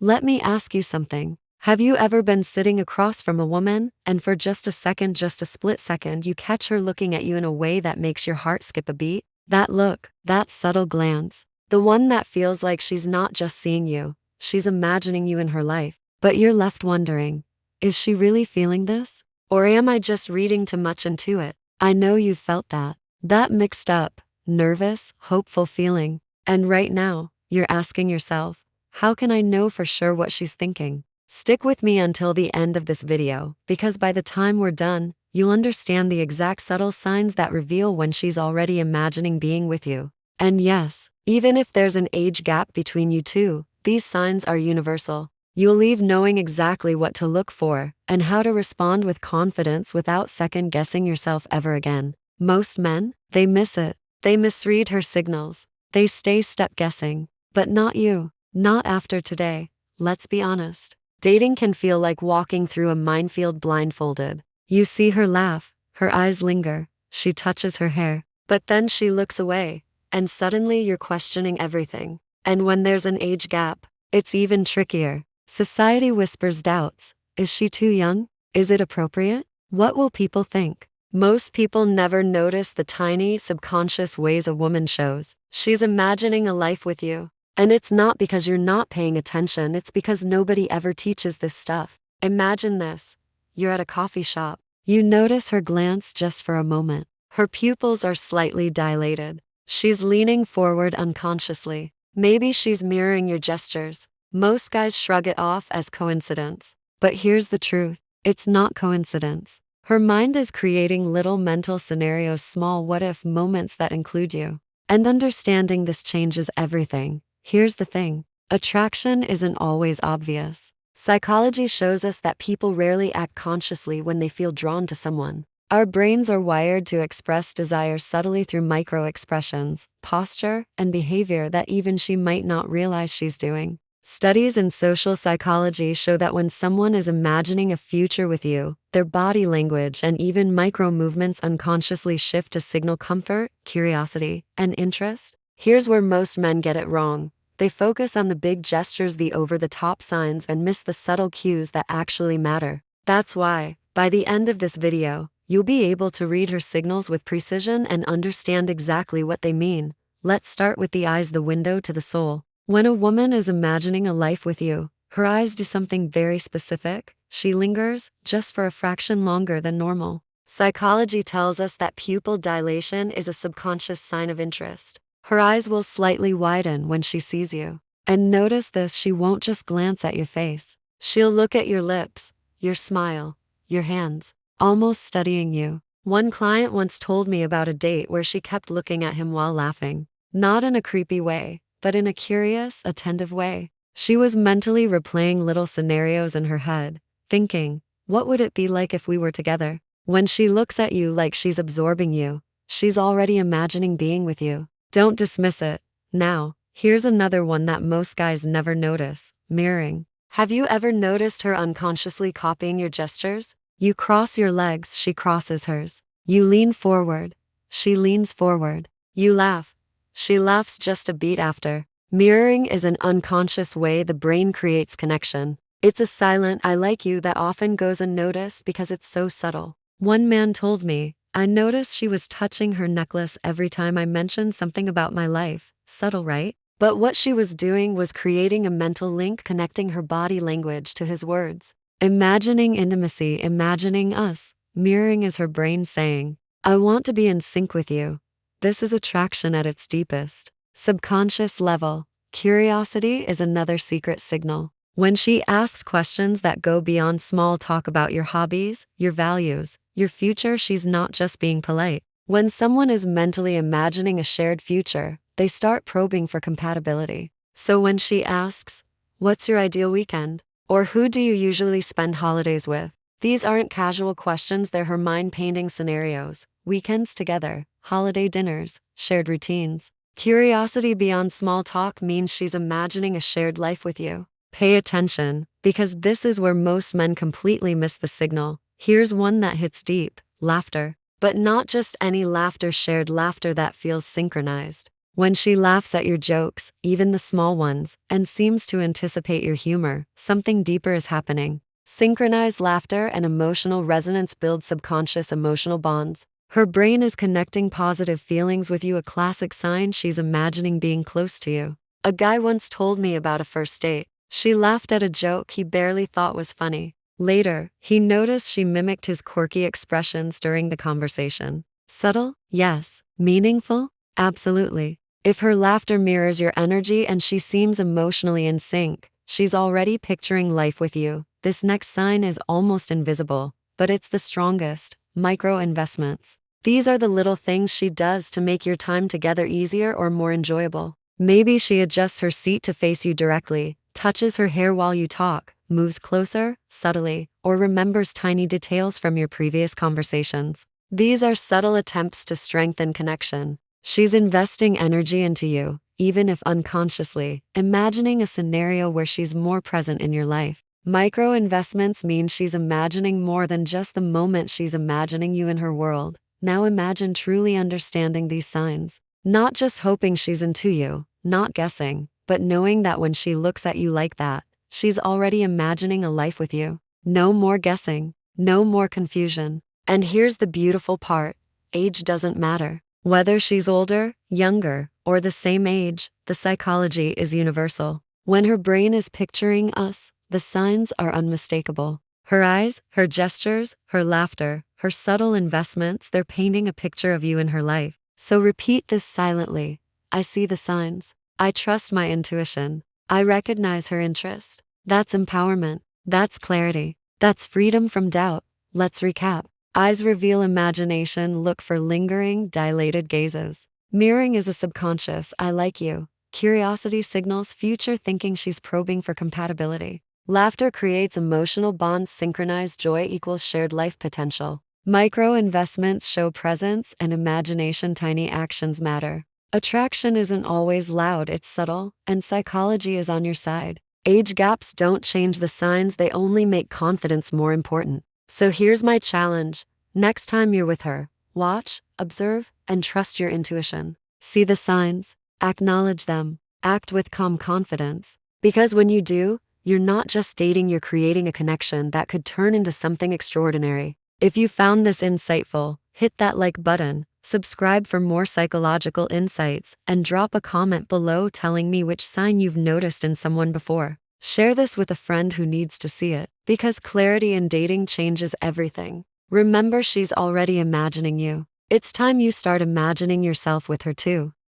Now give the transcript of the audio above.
Let me ask you something. Have you ever been sitting across from a woman, and for just a second, just a split second, you catch her looking at you in a way that makes your heart skip a beat? That look, that subtle glance, the one that feels like she's not just seeing you, she's imagining you in her life. But you're left wondering, is she really feeling this? Or am I just reading too much into it? I know you've felt that. That mixed up, nervous, hopeful feeling. And right now, you're asking yourself, how can I know for sure what she's thinking? Stick with me until the end of this video, because by the time we're done, you'll understand the exact subtle signs that reveal when she's already imagining being with you. And yes, even if there's an age gap between you two, these signs are universal. You'll leave knowing exactly what to look for and how to respond with confidence without second-guessing yourself ever again. Most men, they miss it. They misread her signals. They stay stuck guessing. But not you. Not after today. Let's be honest. Dating can feel like walking through a minefield blindfolded. You see her laugh, her eyes linger, she touches her hair, but then she looks away, and suddenly you're questioning everything. And when there's an age gap, it's even trickier. Society whispers doubts. Is she too young? Is it appropriate? What will people think? Most people never notice the tiny, subconscious ways a woman shows she's imagining a life with you. And it's not because you're not paying attention, it's because nobody ever teaches this stuff. Imagine this. You're at a coffee shop. You notice her glance just for a moment. Her pupils are slightly dilated. She's leaning forward unconsciously. Maybe she's mirroring your gestures. Most guys shrug it off as coincidence. But here's the truth. It's not coincidence. Her mind is creating little mental scenarios, small what-if moments that include you. And understanding this changes everything. Here's the thing. Attraction isn't always obvious. Psychology shows us that people rarely act consciously when they feel drawn to someone. Our brains are wired to express desire subtly through micro-expressions, posture, and behavior that even she might not realize she's doing. Studies in social psychology show that when someone is imagining a future with you, their body language and even micro-movements unconsciously shift to signal comfort, curiosity, and interest. Here's where most men get it wrong. They focus on the big gestures, the over-the-top signs, and miss the subtle cues that actually matter. That's why, by the end of this video, you'll be able to read her signals with precision and understand exactly what they mean. Let's start with the eyes, the window to the soul. When a woman is imagining a life with you, her eyes do something very specific. She lingers, just for a fraction longer than normal. Psychology tells us that pupil dilation is a subconscious sign of interest. Her eyes will slightly widen when she sees you. And notice this, she won't just glance at your face. She'll look at your lips, your smile, your hands, almost studying you. One client once told me about a date where she kept looking at him while laughing. Not in a creepy way, but in a curious, attentive way. She was mentally replaying little scenarios in her head, thinking, what would it be like if we were together? When she looks at you like she's absorbing you, she's already imagining being with you. Don't dismiss it. Now, here's another one that most guys never notice: mirroring. Have you ever noticed her unconsciously copying your gestures? You cross your legs, she crosses hers. You lean forward, she leans forward. You laugh, she laughs just a beat after. Mirroring is an unconscious way the brain creates connection. It's a silent "I like you" that often goes unnoticed because it's so subtle. One man told me, I noticed she was touching her necklace every time I mentioned something about my life. Subtle, right? But what she was doing was creating a mental link connecting her body language to his words. Imagining intimacy, imagining us. Mirroring is her brain saying, I want to be in sync with you. This is attraction at its deepest. Subconscious level. Curiosity is another secret signal. When she asks questions that go beyond small talk about your hobbies, your values, your future, she's not just being polite. When someone is mentally imagining a shared future, they start probing for compatibility. So when she asks, what's your ideal weekend? Or who do you usually spend holidays with? These aren't casual questions, they're her mind painting scenarios. Weekends together, holiday dinners, shared routines. Curiosity beyond small talk means she's imagining a shared life with you. Pay attention, because this is where most men completely miss the signal. Here's one that hits deep: laughter. But not just any laughter, shared laughter that feels synchronized. When she laughs at your jokes, even the small ones, and seems to anticipate your humor, something deeper is happening. Synchronized laughter and emotional resonance build subconscious emotional bonds. Her brain is connecting positive feelings with you, a classic sign she's imagining being close to you. A guy once told me about a first date. She laughed at a joke he barely thought was funny. Later, he noticed she mimicked his quirky expressions during the conversation. Subtle? Yes. Meaningful? Absolutely. If her laughter mirrors your energy and she seems emotionally in sync, she's already picturing life with you. This next sign is almost invisible, but it's the strongest. Micro investments. These are the little things she does to make your time together easier or more enjoyable. Maybe she adjusts her seat to face you directly, touches her hair while you talk, moves closer, subtly, or remembers tiny details from your previous conversations. These are subtle attempts to strengthen connection. She's investing energy into you, even if unconsciously, imagining a scenario where she's more present in your life. Micro investments mean she's imagining more than just the moment, she's imagining you in her world. Now imagine truly understanding these signs. Not just hoping she's into you, not guessing, but knowing that when she looks at you like that, she's already imagining a life with you. No more guessing, no more confusion. And here's the beautiful part. Age doesn't matter. Whether she's older, younger, or the same age, the psychology is universal. When her brain is picturing us, the signs are unmistakable. Her eyes, her gestures, her laughter, her subtle investments, they're painting a picture of you in her life. So repeat this silently. I see the signs. I trust my intuition. I recognize her interest. That's empowerment. That's clarity. That's freedom from doubt. Let's recap. Eyes reveal imagination, look for lingering, dilated gazes. Mirroring is a subconscious, I like you. Curiosity signals future thinking, she's probing for compatibility. Laughter creates emotional bonds, synchronized joy equals shared life potential. Micro investments show presence and imagination, tiny actions matter. Attraction isn't always loud, it's subtle, and psychology is on your side. Age gaps don't change the signs, they only make confidence more important. So here's my challenge. Next time you're with her, watch, observe, and trust your intuition. See the signs, acknowledge them, act with calm confidence. Because when you do, you're not just dating, you're creating a connection that could turn into something extraordinary. If you found this insightful, hit that like button, subscribe for more psychological insights, and drop a comment below telling me which sign you've noticed in someone before. Share this with a friend who needs to see it, because clarity in dating changes everything. Remember, she's already imagining you. It's time you start imagining yourself with her too.